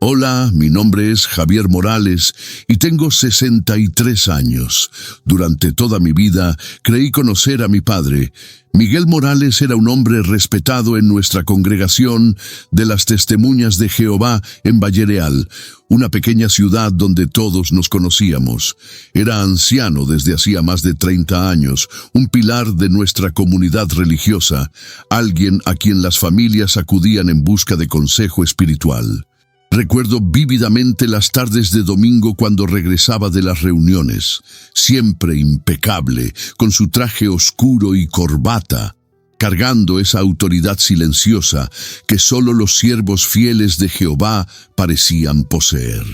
Hola, mi nombre es Javier Morales y tengo 63 años. Durante toda mi vida creí conocer a mi padre. Miguel Morales era un hombre respetado en nuestra congregación de las Testemuñas de Jehová en Valle Real, una pequeña ciudad donde todos nos conocíamos. Era anciano desde hacía más de 30 años, un pilar de nuestra comunidad religiosa, alguien a quien las familias acudían en busca de consejo espiritual. Recuerdo vívidamente las tardes de domingo cuando regresaba de las reuniones, siempre impecable, con su traje oscuro y corbata, cargando esa autoridad silenciosa que solo los siervos fieles de Jehová parecían poseer.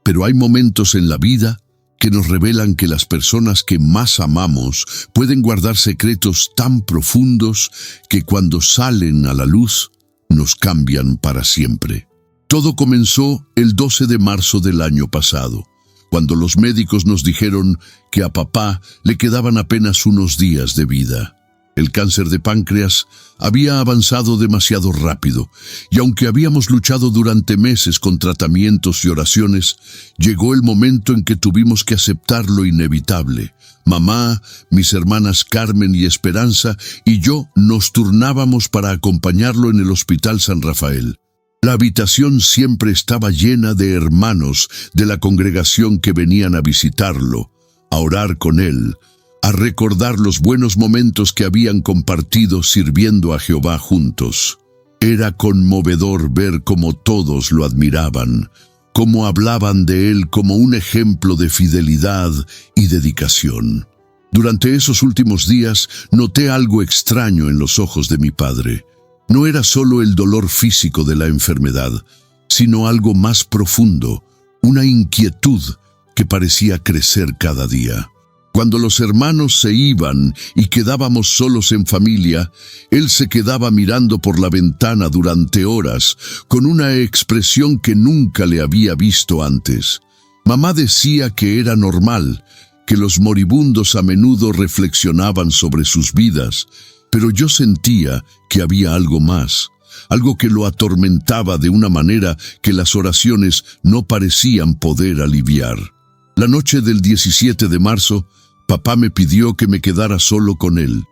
Pero hay momentos en la vida que nos revelan que las personas que más amamos pueden guardar secretos tan profundos que cuando salen a la luz nos cambian para siempre. Todo comenzó el 12 de marzo del año pasado, cuando los médicos nos dijeron que a papá le quedaban apenas unos días de vida. El cáncer de páncreas había avanzado demasiado rápido, y aunque habíamos luchado durante meses con tratamientos y oraciones, llegó el momento en que tuvimos que aceptar lo inevitable. Mamá, mis hermanas Carmen y Esperanza y yo nos turnábamos para acompañarlo en el Hospital San Rafael. La habitación siempre estaba llena de hermanos de la congregación que venían a visitarlo, a orar con él, a recordar los buenos momentos que habían compartido sirviendo a Jehová juntos. Era conmovedor ver cómo todos lo admiraban, cómo hablaban de él como un ejemplo de fidelidad y dedicación. Durante esos últimos días noté algo extraño en los ojos de mi padre. No era solo el dolor físico de la enfermedad, sino algo más profundo, una inquietud que parecía crecer cada día. Cuando los hermanos se iban y quedábamos solos en familia, él se quedaba mirando por la ventana durante horas, con una expresión que nunca le había visto antes. Mamá decía que era normal, que los moribundos a menudo reflexionaban sobre sus vidas, pero yo sentía que había algo más, algo que lo atormentaba de una manera que las oraciones no parecían poder aliviar. La noche del 17 de marzo, papá me pidió que me quedara solo con él.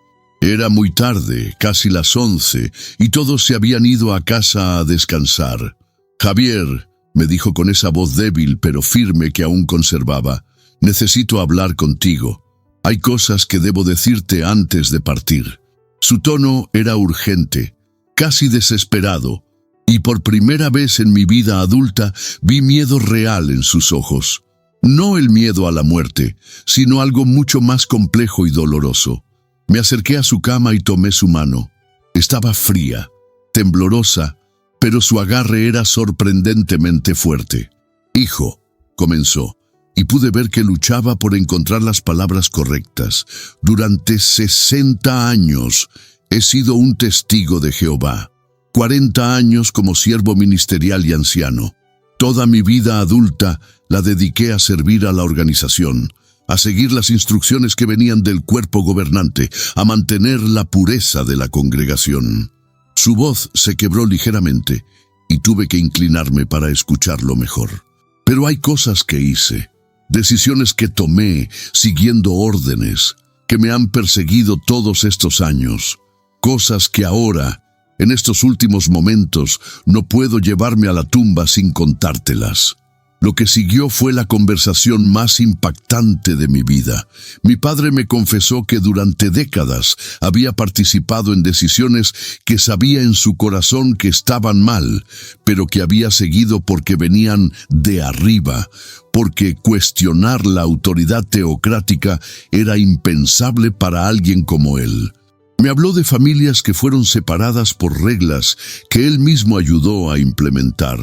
Era muy tarde, casi las 11, y todos se habían ido a casa a descansar. «Javier», me dijo con esa voz débil pero firme que aún conservaba, «necesito hablar contigo. Hay cosas que debo decirte antes de partir». Su tono era urgente, casi desesperado, y por primera vez en mi vida adulta vi miedo real en sus ojos. No el miedo a la muerte, sino algo mucho más complejo y doloroso. Me acerqué a su cama y tomé su mano. Estaba fría, temblorosa, pero su agarre era sorprendentemente fuerte. «Hijo», comenzó, y pude ver que luchaba por encontrar las palabras correctas. «Durante 60 años he sido un testigo de Jehová. 40 años como siervo ministerial y anciano. Toda mi vida adulta la dediqué a servir a la organización, a seguir las instrucciones que venían del cuerpo gobernante, a mantener la pureza de la congregación». Su voz se quebró ligeramente y tuve que inclinarme para escucharlo mejor. «Pero hay cosas que hice, decisiones que tomé siguiendo órdenes, que me han perseguido todos estos años. Cosas que ahora, en estos últimos momentos, no puedo llevarme a la tumba sin contártelas». Lo que siguió fue la conversación más impactante de mi vida. Mi padre me confesó que durante décadas había participado en decisiones que sabía en su corazón que estaban mal, pero que había seguido porque venían de arriba, porque cuestionar la autoridad teocrática era impensable para alguien como él. Me habló de familias que fueron separadas por reglas que él mismo ayudó a implementar,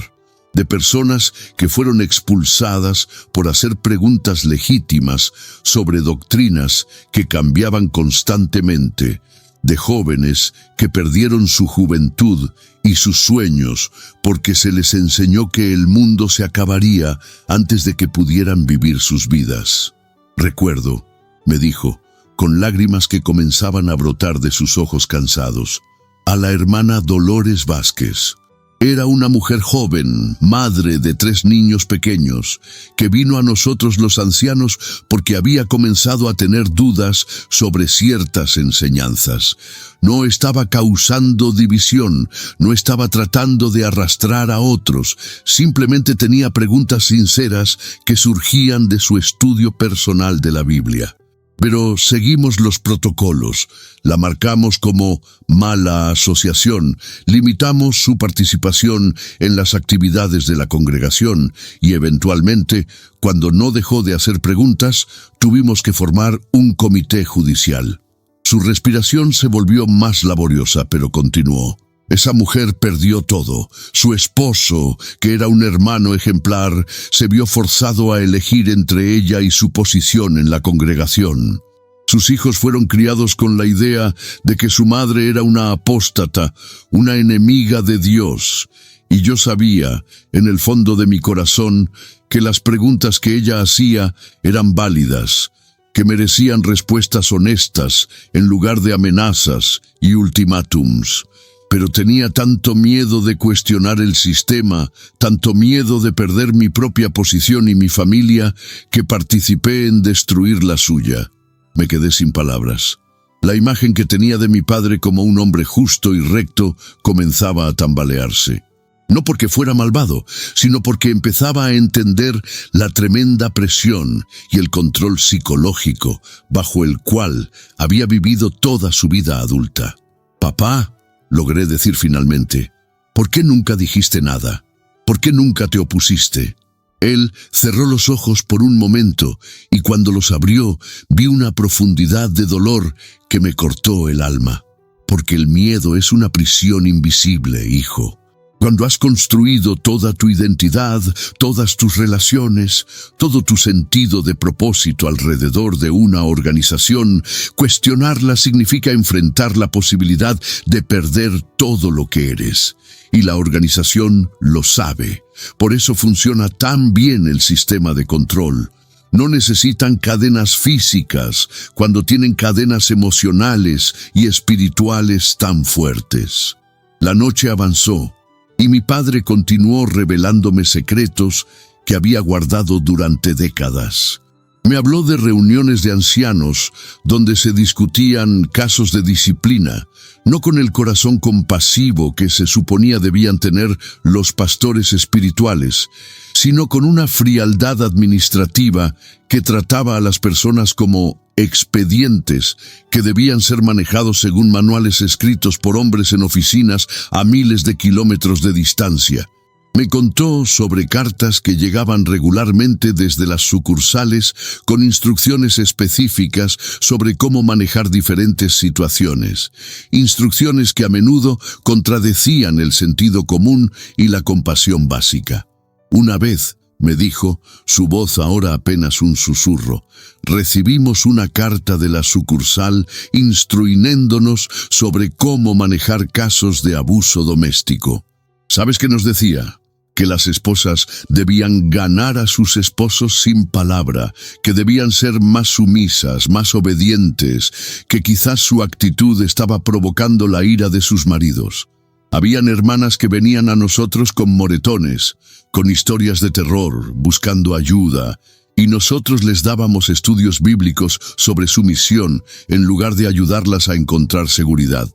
de personas que fueron expulsadas por hacer preguntas legítimas sobre doctrinas que cambiaban constantemente, de jóvenes que perdieron su juventud y sus sueños porque se les enseñó que el mundo se acabaría antes de que pudieran vivir sus vidas. «Recuerdo», me dijo, con lágrimas que comenzaban a brotar de sus ojos cansados, «a la hermana Dolores Vázquez. Era una mujer joven, madre de 3 niños pequeños, que vino a nosotros los ancianos porque había comenzado a tener dudas sobre ciertas enseñanzas. No estaba causando división, no estaba tratando de arrastrar a otros, simplemente tenía preguntas sinceras que surgían de su estudio personal de la Biblia. Pero seguimos los protocolos, la marcamos como mala asociación, limitamos su participación en las actividades de la congregación y eventualmente, cuando no dejó de hacer preguntas, tuvimos que formar un comité judicial. Su respiración se volvió más laboriosa, pero continuó. Esa mujer perdió todo. Su esposo, que era un hermano ejemplar, se vio forzado a elegir entre ella y su posición en la congregación. Sus hijos fueron criados con la idea de que su madre era una apóstata, una enemiga de Dios. Y yo sabía, en el fondo de mi corazón, que las preguntas que ella hacía eran válidas, que merecían respuestas honestas en lugar de amenazas y ultimátums. Pero tenía tanto miedo de cuestionar el sistema, tanto miedo de perder mi propia posición y mi familia, que participé en destruir la suya. Me quedé sin palabras. La imagen que tenía de mi padre como un hombre justo y recto comenzaba a tambalearse. No porque fuera malvado, sino porque empezaba a entender la tremenda presión y el control psicológico bajo el cual había vivido toda su vida adulta. «Papá», logré decir finalmente, «¿por qué nunca dijiste nada? ¿Por qué nunca te opusiste?» Él cerró los ojos por un momento y cuando los abrió vi una profundidad de dolor que me cortó el alma. Porque el miedo es una prisión invisible, hijo. Cuando has construido toda tu identidad, todas tus relaciones, todo tu sentido de propósito alrededor de una organización, cuestionarla significa enfrentar la posibilidad de perder todo lo que eres. Y la organización lo sabe. Por eso funciona tan bien el sistema de control. No necesitan cadenas físicas cuando tienen cadenas emocionales y espirituales tan fuertes. La noche avanzó. Y mi padre continuó revelándome secretos que había guardado durante décadas. Me habló de reuniones de ancianos donde se discutían casos de disciplina, no con el corazón compasivo que se suponía debían tener los pastores espirituales, sino con una frialdad administrativa que trataba a las personas como expedientes que debían ser manejados según manuales escritos por hombres en oficinas a miles de kilómetros de distancia. Me contó sobre cartas que llegaban regularmente desde las sucursales con instrucciones específicas sobre cómo manejar diferentes situaciones, instrucciones que a menudo contradecían el sentido común y la compasión básica. Una vez, me dijo, su voz ahora apenas un susurro, recibimos una carta de la sucursal instruyéndonos sobre cómo manejar casos de abuso doméstico. ¿Sabes qué nos decía? Que las esposas debían ganar a sus esposos sin palabra, que debían ser más sumisas, más obedientes, que quizás su actitud estaba provocando la ira de sus maridos. Habían hermanas que venían a nosotros con moretones, con historias de terror, buscando ayuda, y nosotros les dábamos estudios bíblicos sobre sumisión en lugar de ayudarlas a encontrar seguridad.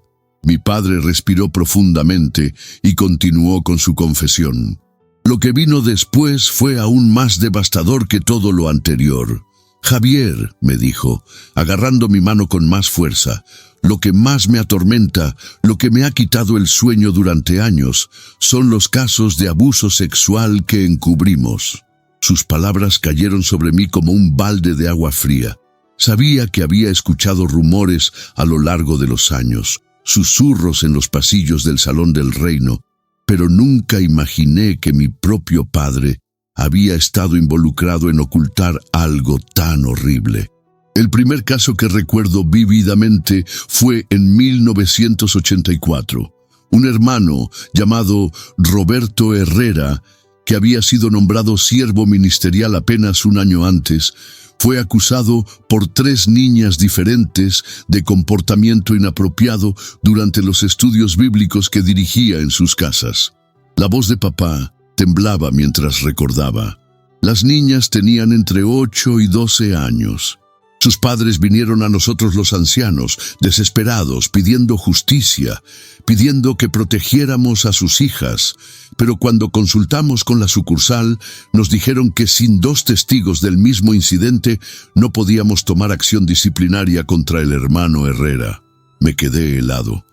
Mi padre respiró profundamente y continuó con su confesión. Lo que vino después fue aún más devastador que todo lo anterior. Javier, me dijo, agarrando mi mano con más fuerza, lo que más me atormenta, lo que me ha quitado el sueño durante años, son los casos de abuso sexual que encubrimos. Sus palabras cayeron sobre mí como un balde de agua fría. Sabía que había escuchado rumores a lo largo de los años, susurros en los pasillos del Salón del Reino, pero nunca imaginé que mi propio padre había estado involucrado en ocultar algo tan horrible. El primer caso que recuerdo vívidamente fue en 1984. Un hermano llamado Roberto Herrera, que había sido nombrado siervo ministerial apenas un año antes, fue acusado por 3 niñas diferentes de comportamiento inapropiado durante los estudios bíblicos que dirigía en sus casas. La voz de papá temblaba mientras recordaba. Las niñas tenían entre 8 y 12 años. Sus padres vinieron a nosotros los ancianos, desesperados, pidiendo justicia, pidiendo que protegiéramos a sus hijas. Pero cuando consultamos con la sucursal, nos dijeron que sin 2 testigos del mismo incidente no podíamos tomar acción disciplinaria contra el hermano Herrera. Me quedé helado.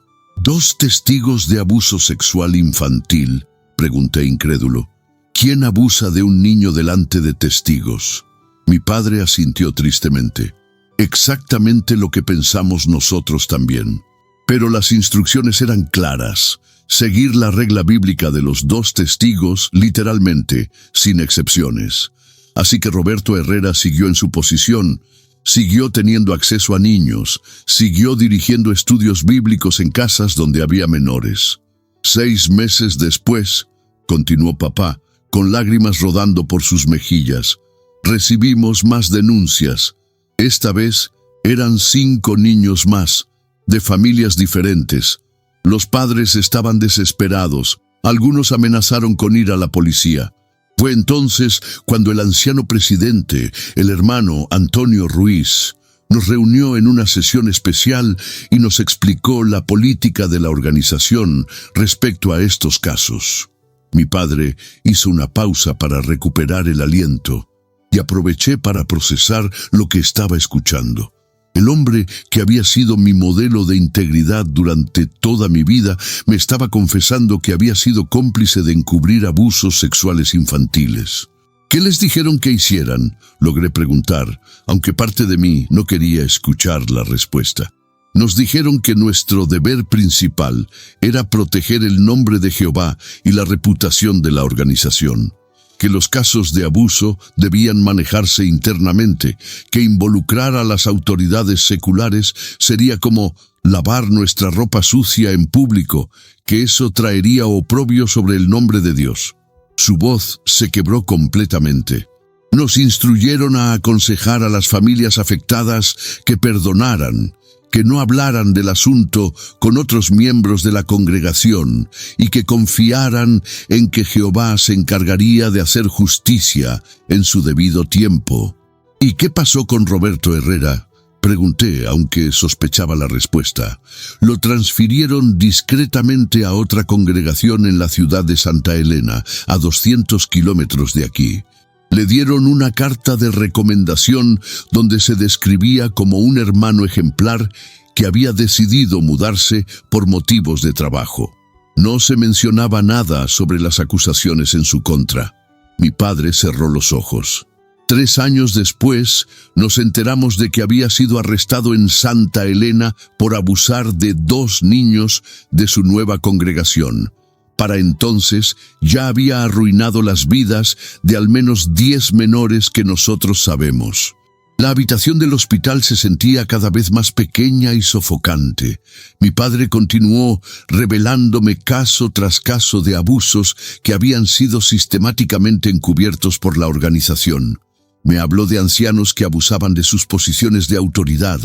¿2 testigos de abuso sexual infantil?, pregunté incrédulo. ¿Quién abusa de un niño delante de testigos? Mi padre asintió tristemente. Exactamente lo que pensamos nosotros también. Pero las instrucciones eran claras. Seguir la regla bíblica de los 2 testigos, literalmente, sin excepciones. Así que Roberto Herrera siguió en su posición, siguió teniendo acceso a niños, siguió dirigiendo estudios bíblicos en casas donde había menores. 6 meses después, continuó papá, con lágrimas rodando por sus mejillas, recibimos más denuncias. Esta vez eran 5 niños más, de familias diferentes. Los padres estaban desesperados, algunos amenazaron con ir a la policía. Fue entonces cuando el anciano presidente, el hermano Antonio Ruiz, nos reunió en una sesión especial y nos explicó la política de la organización respecto a estos casos. Mi padre hizo una pausa para recuperar el aliento y aproveché para procesar lo que estaba escuchando. El hombre que había sido mi modelo de integridad durante toda mi vida me estaba confesando que había sido cómplice de encubrir abusos sexuales infantiles. ¿Qué les dijeron que hicieran?, logré preguntar, aunque parte de mí no quería escuchar la respuesta. Nos dijeron que nuestro deber principal era proteger el nombre de Jehová y la reputación de la organización, que los casos de abuso debían manejarse internamente, que involucrar a las autoridades seculares sería como lavar nuestra ropa sucia en público, que eso traería oprobio sobre el nombre de Dios. Su voz se quebró completamente. Nos instruyeron a aconsejar a las familias afectadas que perdonaran, que no hablaran del asunto con otros miembros de la congregación y que confiaran en que Jehová se encargaría de hacer justicia en su debido tiempo. ¿Y qué pasó con Roberto Herrera?, pregunté, aunque sospechaba la respuesta. Lo transfirieron discretamente a otra congregación en la ciudad de Santa Elena, a 200 kilómetros de aquí. Le dieron una carta de recomendación donde se describía como un hermano ejemplar que había decidido mudarse por motivos de trabajo. No se mencionaba nada sobre las acusaciones en su contra. Mi padre cerró los ojos. 3 años después, nos enteramos de que había sido arrestado en Santa Elena por abusar de 2 niños de su nueva congregación. Para entonces ya había arruinado las vidas de al menos 10 menores que nosotros sabemos. La habitación del hospital se sentía cada vez más pequeña y sofocante. Mi padre continuó revelándome caso tras caso de abusos que habían sido sistemáticamente encubiertos por la organización. Me habló de ancianos que abusaban de sus posiciones de autoridad,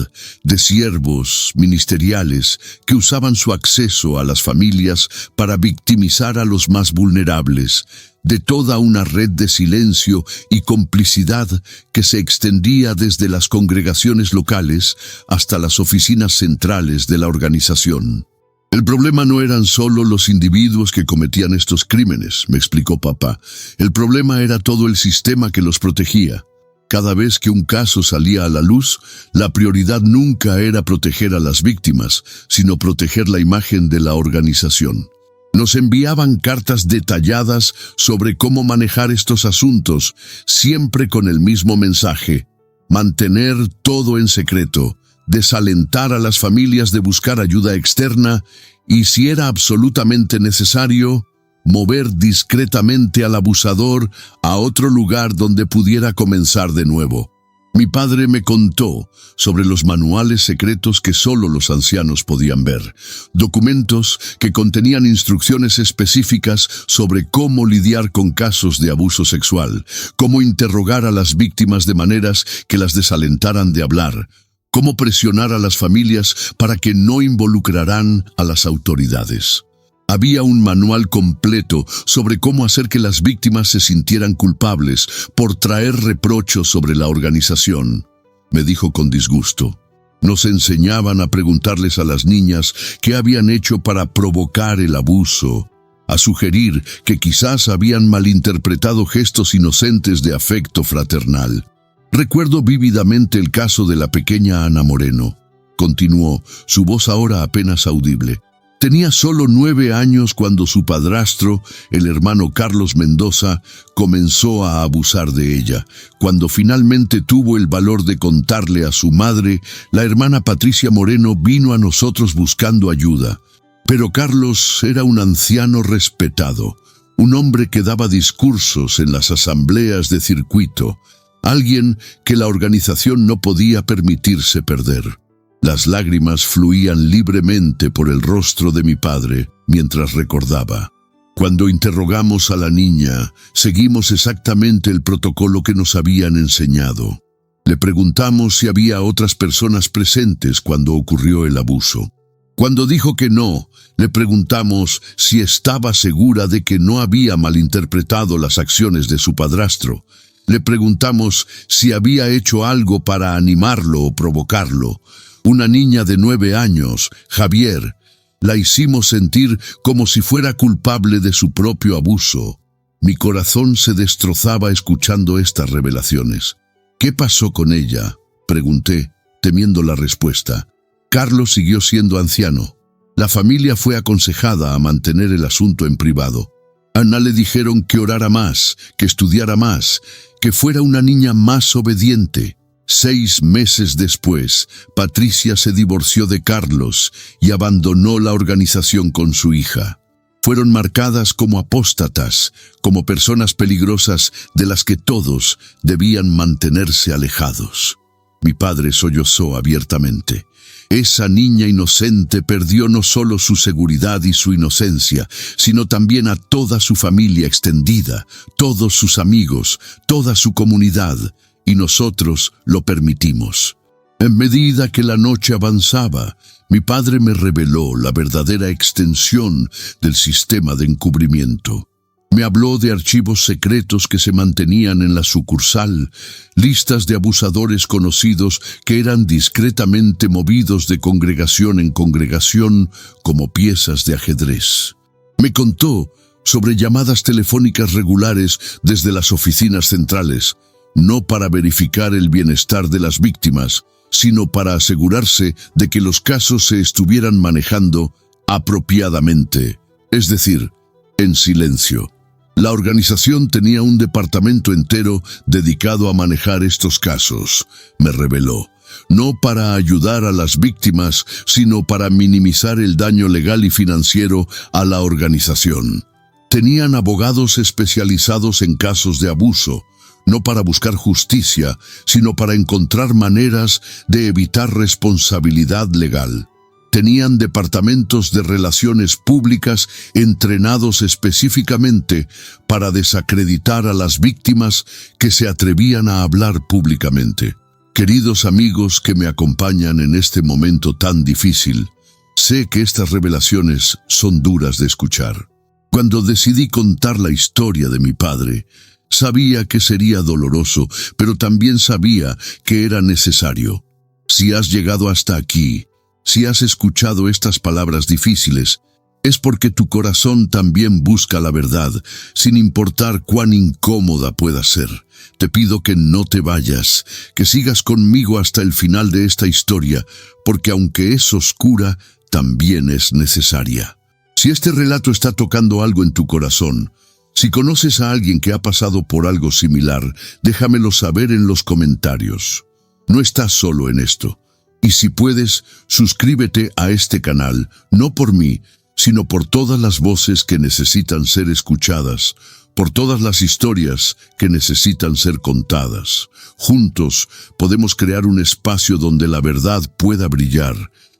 de siervos ministeriales que usaban su acceso a las familias para victimizar a los más vulnerables, de toda una red de silencio y complicidad que se extendía desde las congregaciones locales hasta las oficinas centrales de la organización. El problema no eran solo los individuos que cometían estos crímenes, me explicó papá. El problema era todo el sistema que los protegía. Cada vez que un caso salía a la luz, la prioridad nunca era proteger a las víctimas, sino proteger la imagen de la organización. Nos enviaban cartas detalladas sobre cómo manejar estos asuntos, siempre con el mismo mensaje: mantener todo en secreto, desalentar a las familias de buscar ayuda externa y, si era absolutamente necesario, mover discretamente al abusador a otro lugar donde pudiera comenzar de nuevo. Mi padre me contó sobre los manuales secretos que solo los ancianos podían ver, documentos que contenían instrucciones específicas sobre cómo lidiar con casos de abuso sexual, cómo interrogar a las víctimas de maneras que las desalentaran de hablar, cómo presionar a las familias para que no involucraran a las autoridades. Había un manual completo sobre cómo hacer que las víctimas se sintieran culpables por traer reprochos sobre la organización. Me dijo con disgusto. Nos enseñaban a preguntarles a las niñas qué habían hecho para provocar el abuso, a sugerir que quizás habían malinterpretado gestos inocentes de afecto fraternal. Recuerdo vívidamente el caso de la pequeña Ana Moreno. Continuó, su voz ahora apenas audible. Tenía solo 9 años cuando su padrastro, el hermano Carlos Mendoza, comenzó a abusar de ella. Cuando finalmente tuvo el valor de contarle a su madre, la hermana Patricia Moreno vino a nosotros buscando ayuda. Pero Carlos era un anciano respetado, un hombre que daba discursos en las asambleas de circuito, alguien que la organización no podía permitirse perder. Las lágrimas fluían libremente por el rostro de mi padre mientras recordaba. Cuando interrogamos a la niña, seguimos exactamente el protocolo que nos habían enseñado. Le preguntamos si había otras personas presentes cuando ocurrió el abuso. Cuando dijo que no, le preguntamos si estaba segura de que no había malinterpretado las acciones de su padrastro. Le preguntamos si había hecho algo para animarlo o provocarlo. Una niña de 9 años, Javier, la hicimos sentir como si fuera culpable de su propio abuso. Mi corazón se destrozaba escuchando estas revelaciones. ¿Qué pasó con ella?, pregunté, temiendo la respuesta. Carlos siguió siendo anciano. La familia fue aconsejada a mantener el asunto en privado. A Ana le dijeron que orara más, que estudiara más, que fuera una niña más obediente. 6 meses después, Patricia se divorció de Carlos y abandonó la organización con su hija. Fueron marcadas como apóstatas, como personas peligrosas de las que todos debían mantenerse alejados. Mi padre sollozó abiertamente. Esa niña inocente perdió no solo su seguridad y su inocencia, sino también a toda su familia extendida, todos sus amigos, toda su comunidad. Y nosotros lo permitimos. En medida que la noche avanzaba, mi padre me reveló la verdadera extensión del sistema de encubrimiento. Me habló de archivos secretos que se mantenían en la sucursal, listas de abusadores conocidos que eran discretamente movidos de congregación en congregación como piezas de ajedrez. Me contó sobre llamadas telefónicas regulares desde las oficinas centrales, no para verificar el bienestar de las víctimas, sino para asegurarse de que los casos se estuvieran manejando apropiadamente, es decir, en silencio. La organización tenía un departamento entero dedicado a manejar estos casos, me reveló, no para ayudar a las víctimas, sino para minimizar el daño legal y financiero a la organización. Tenían abogados especializados en casos de abuso, no para buscar justicia, sino para encontrar maneras de evitar responsabilidad legal. Tenían departamentos de relaciones públicas entrenados específicamente para desacreditar a las víctimas que se atrevían a hablar públicamente. Queridos amigos que me acompañan en este momento tan difícil, sé que estas revelaciones son duras de escuchar. Cuando decidí contar la historia de mi padre, sabía que sería doloroso, pero también sabía que era necesario. Si has llegado hasta aquí, si has escuchado estas palabras difíciles, es porque tu corazón también busca la verdad, sin importar cuán incómoda pueda ser. Te pido que no te vayas, que sigas conmigo hasta el final de esta historia, porque aunque es oscura, también es necesaria. Si este relato está tocando algo en tu corazón, si conoces a alguien que ha pasado por algo similar, déjamelo saber en los comentarios. No estás solo en esto. Y si puedes, suscríbete a este canal, no por mí, sino por todas las voces que necesitan ser escuchadas, por todas las historias que necesitan ser contadas. Juntos podemos crear un espacio donde la verdad pueda brillar,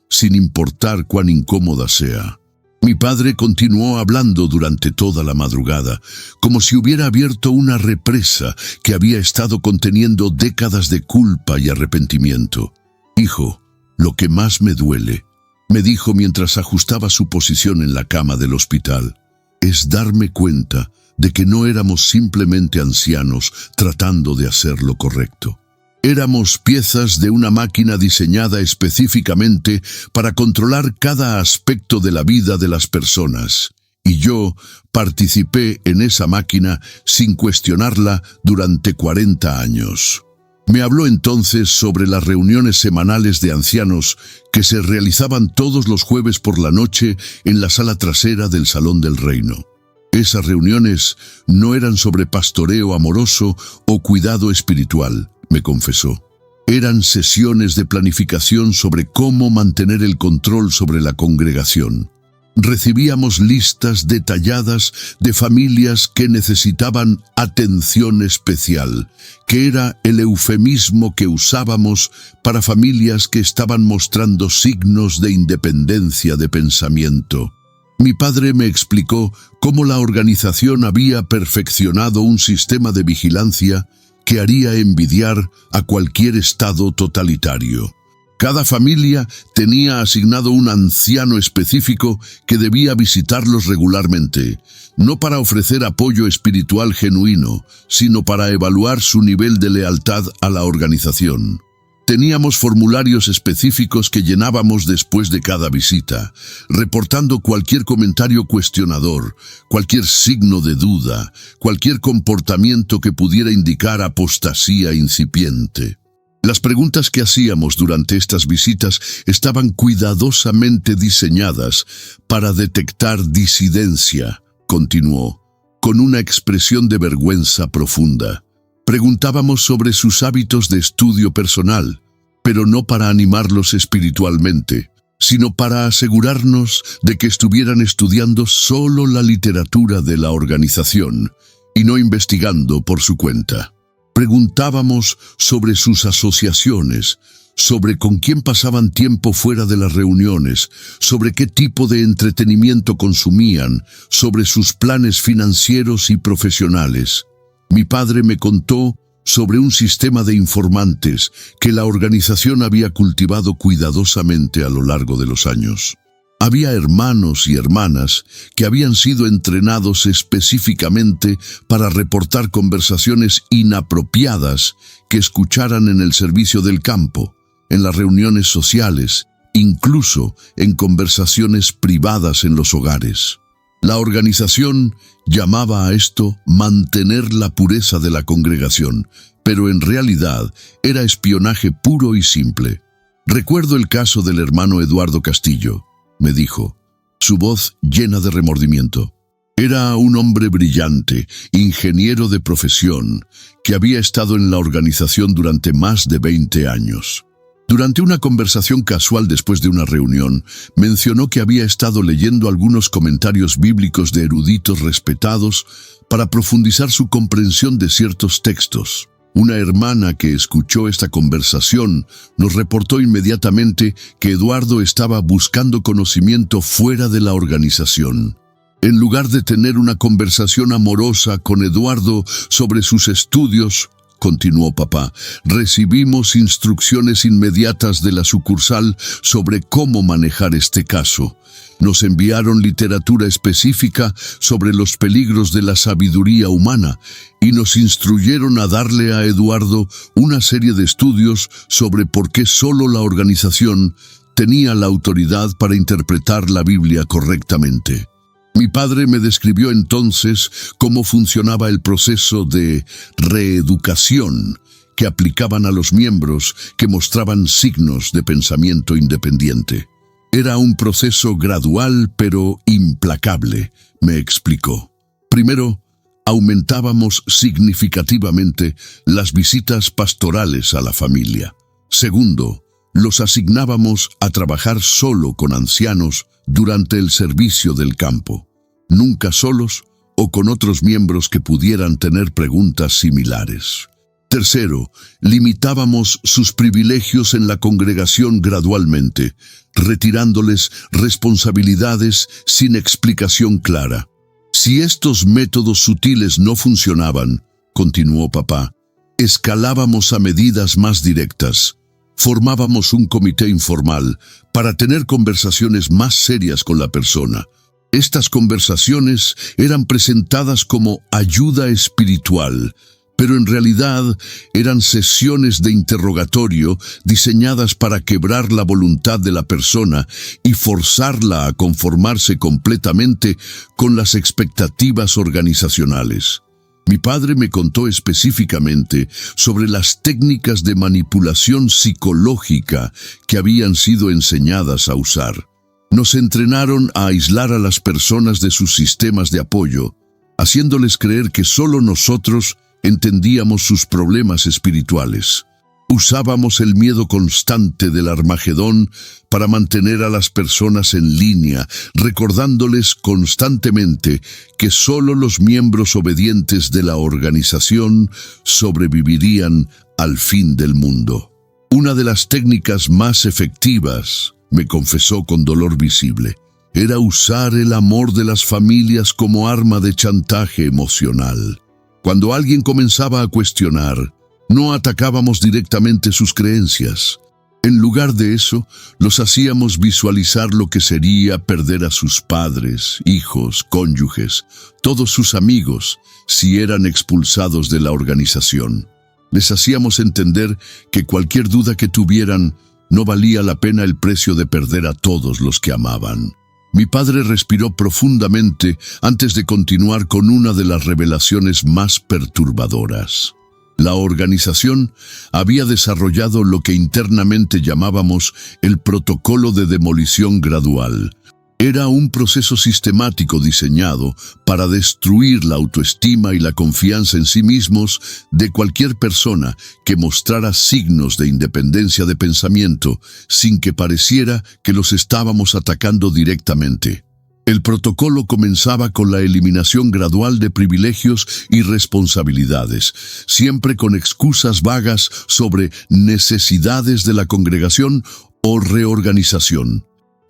sin importar cuán incómoda sea. Mi padre continuó hablando durante toda la madrugada, como si hubiera abierto una represa que había estado conteniendo décadas de culpa y arrepentimiento. Hijo, lo que más me duele me dijo mientras ajustaba su posición en la cama del hospital. Es darme cuenta de que no éramos simplemente ancianos tratando de hacer lo correcto. Éramos piezas de una máquina diseñada específicamente para controlar cada aspecto de la vida de las personas. Y yo participé en esa máquina sin cuestionarla durante 40 años. Me habló entonces sobre las reuniones semanales de ancianos que se realizaban todos los jueves por la noche en la sala trasera del Salón del Reino. Esas reuniones no eran sobre pastoreo amoroso o cuidado espiritual, me confesó. Eran sesiones de planificación sobre cómo mantener el control sobre la congregación. Recibíamos listas detalladas de familias que necesitaban atención especial, que era el eufemismo que usábamos para familias que estaban mostrando signos de independencia de pensamiento. Mi padre me explicó cómo la organización había perfeccionado un sistema de vigilancia que haría envidiar a cualquier estado totalitario. Cada familia tenía asignado un anciano específico que debía visitarlos regularmente, no para ofrecer apoyo espiritual genuino, sino para evaluar su nivel de lealtad a la organización. Teníamos formularios específicos que llenábamos después de cada visita, reportando cualquier comentario cuestionador, cualquier signo de duda, cualquier comportamiento que pudiera indicar apostasía incipiente. Las preguntas que hacíamos durante estas visitas estaban cuidadosamente diseñadas para detectar disidencia, continuó, con una expresión de vergüenza profunda. Preguntábamos sobre sus hábitos de estudio personal, pero no para animarlos espiritualmente, sino para asegurarnos de que estuvieran estudiando solo la literatura de la organización y no investigando por su cuenta. Preguntábamos sobre sus asociaciones, sobre con quién pasaban tiempo fuera de las reuniones, sobre qué tipo de entretenimiento consumían, sobre sus planes financieros y profesionales. Mi padre me contó sobre un sistema de informantes que la organización había cultivado cuidadosamente a lo largo de los años. Había hermanos y hermanas que habían sido entrenados específicamente para reportar conversaciones inapropiadas que escucharan en el servicio del campo, en las reuniones sociales, incluso en conversaciones privadas en los hogares. La organización llamaba a esto mantener la pureza de la congregación, pero en realidad era espionaje puro y simple. Recuerdo el caso del hermano Eduardo Castillo, me dijo, su voz llena de remordimiento. Era un hombre brillante, ingeniero de profesión, que había estado en la organización durante más de 20 años. Durante una conversación casual después de una reunión, mencionó que había estado leyendo algunos comentarios bíblicos de eruditos respetados para profundizar su comprensión de ciertos textos. Una hermana que escuchó esta conversación nos reportó inmediatamente que Eduardo estaba buscando conocimiento fuera de la organización. En lugar de tener una conversación amorosa con Eduardo sobre sus estudios, continuó papá, recibimos instrucciones inmediatas de la sucursal sobre cómo manejar este caso. Nos enviaron literatura específica sobre los peligros de la sabiduría humana y nos instruyeron a darle a Eduardo una serie de estudios sobre por qué solo la organización tenía la autoridad para interpretar la Biblia correctamente. Mi padre me describió entonces cómo funcionaba el proceso de reeducación que aplicaban a los miembros que mostraban signos de pensamiento independiente. Era un proceso gradual pero implacable, me explicó. Primero, aumentábamos significativamente las visitas pastorales a la familia. Segundo, los asignábamos a trabajar solo con ancianos durante el servicio del campo, nunca solos o con otros miembros que pudieran tener preguntas similares. Tercero, limitábamos sus privilegios en la congregación gradualmente, retirándoles responsabilidades sin explicación clara. Si estos métodos sutiles no funcionaban, continuó papá, escalábamos a medidas más directas. Formábamos un comité informal para tener conversaciones más serias con la persona. Estas conversaciones eran presentadas como ayuda espiritual, pero en realidad eran sesiones de interrogatorio diseñadas para quebrar la voluntad de la persona y forzarla a conformarse completamente con las expectativas organizacionales. Mi padre me contó específicamente sobre las técnicas de manipulación psicológica que habían sido enseñadas a usar. Nos entrenaron a aislar a las personas de sus sistemas de apoyo, haciéndoles creer que solo nosotros entendíamos sus problemas espirituales. Usábamos el miedo constante del Armagedón para mantener a las personas en línea, recordándoles constantemente que solo los miembros obedientes de la organización sobrevivirían al fin del mundo. Una de las técnicas más efectivas, me confesó con dolor visible, era usar el amor de las familias como arma de chantaje emocional. Cuando alguien comenzaba a cuestionar, no atacábamos directamente sus creencias. En lugar de eso, los hacíamos visualizar lo que sería perder a sus padres, hijos, cónyuges, todos sus amigos, si eran expulsados de la organización. Les hacíamos entender que cualquier duda que tuvieran no valía la pena el precio de perder a todos los que amaban. Mi padre respiró profundamente antes de continuar con una de las revelaciones más perturbadoras. La organización había desarrollado lo que internamente llamábamos el protocolo de demolición gradual. Era un proceso sistemático diseñado para destruir la autoestima y la confianza en sí mismos de cualquier persona que mostrara signos de independencia de pensamiento sin que pareciera que los estábamos atacando directamente. El protocolo comenzaba con la eliminación gradual de privilegios y responsabilidades, siempre con excusas vagas sobre necesidades de la congregación o reorganización.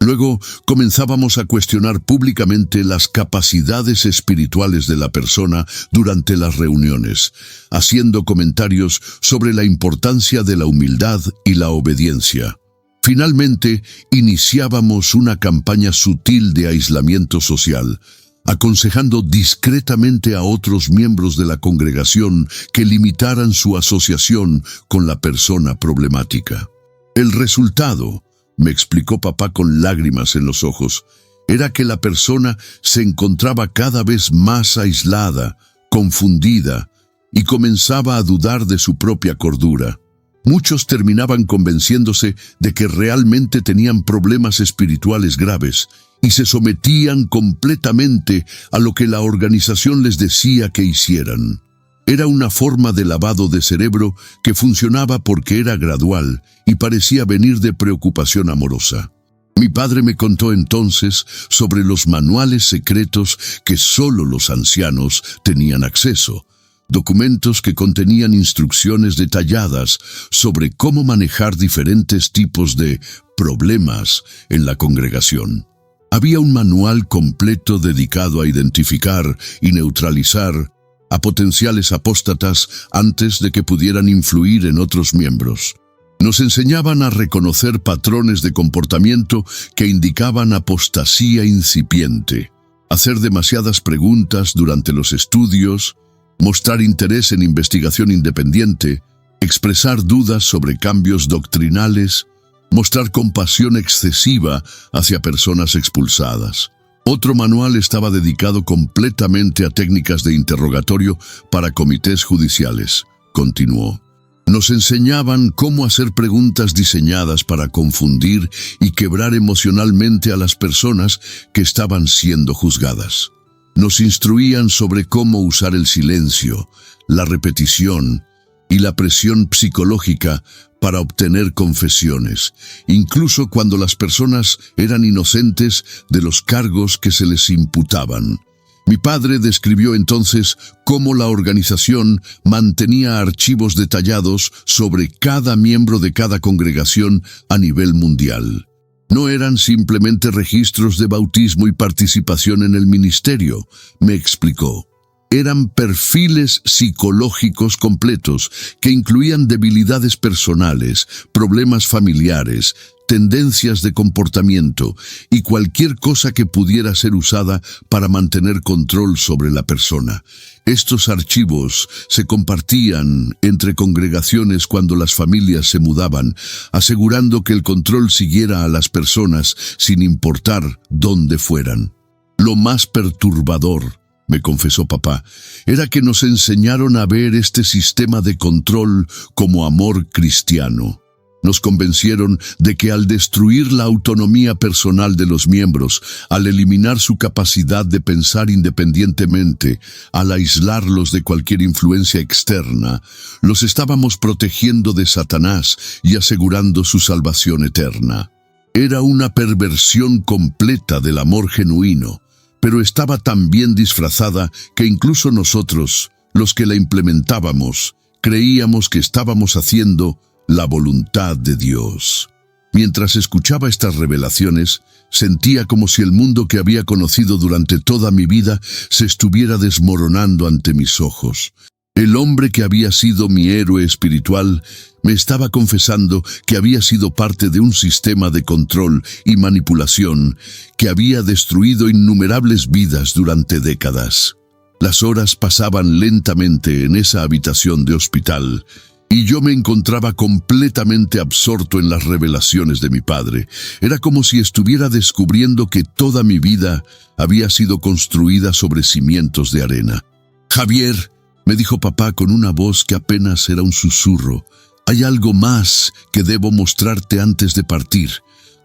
Luego comenzábamos a cuestionar públicamente las capacidades espirituales de la persona durante las reuniones, haciendo comentarios sobre la importancia de la humildad y la obediencia. Finalmente, iniciábamos una campaña sutil de aislamiento social, aconsejando discretamente a otros miembros de la congregación que limitaran su asociación con la persona problemática. El resultado, me explicó papá con lágrimas en los ojos, era que la persona se encontraba cada vez más aislada, confundida, y comenzaba a dudar de su propia cordura. Muchos terminaban convenciéndose de que realmente tenían problemas espirituales graves y se sometían completamente a lo que la organización les decía que hicieran. Era una forma de lavado de cerebro que funcionaba porque era gradual y parecía venir de preocupación amorosa. Mi padre me contó entonces sobre los manuales secretos que solo los ancianos tenían acceso, documentos que contenían instrucciones detalladas sobre cómo manejar diferentes tipos de problemas en la congregación. Había un manual completo dedicado a identificar y neutralizar a potenciales apóstatas antes de que pudieran influir en otros miembros. Nos enseñaban a reconocer patrones de comportamiento que indicaban apostasía incipiente, hacer demasiadas preguntas durante los estudios, mostrar interés en investigación independiente, expresar dudas sobre cambios doctrinales, mostrar compasión excesiva hacia personas expulsadas. Otro manual estaba dedicado completamente a técnicas de interrogatorio para comités judiciales. Continuó. Nos enseñaban cómo hacer preguntas diseñadas para confundir y quebrar emocionalmente a las personas que estaban siendo juzgadas. Nos instruían sobre cómo usar el silencio, la repetición y la presión psicológica para obtener confesiones, incluso cuando las personas eran inocentes de los cargos que se les imputaban. Mi padre describió entonces cómo la organización mantenía archivos detallados sobre cada miembro de cada congregación a nivel mundial. No eran simplemente registros de bautismo y participación en el ministerio, me explicó. Eran perfiles psicológicos completos que incluían debilidades personales, problemas familiares, tendencias de comportamiento y cualquier cosa que pudiera ser usada para mantener control sobre la persona. Estos archivos se compartían entre congregaciones cuando las familias se mudaban, asegurando que el control siguiera a las personas sin importar dónde fueran. Lo más perturbador, me confesó papá, era que nos enseñaron a ver este sistema de control como amor cristiano. Nos convencieron de que al destruir la autonomía personal de los miembros, al eliminar su capacidad de pensar independientemente, al aislarlos de cualquier influencia externa, los estábamos protegiendo de Satanás y asegurando su salvación eterna. Era una perversión completa del amor genuino, pero estaba tan bien disfrazada que incluso nosotros, los que la implementábamos, creíamos que estábamos haciendo la voluntad de Dios. Mientras escuchaba estas revelaciones, sentía como si el mundo que había conocido durante toda mi vida se estuviera desmoronando ante mis ojos. El hombre que había sido mi héroe espiritual me estaba confesando que había sido parte de un sistema de control y manipulación que había destruido innumerables vidas durante décadas. Las horas pasaban lentamente en esa habitación de hospital, y yo me encontraba completamente absorto en las revelaciones de mi padre. Era como si estuviera descubriendo que toda mi vida había sido construida sobre cimientos de arena. «Javier», me dijo papá con una voz que apenas era un susurro, «hay algo más que debo mostrarte antes de partir.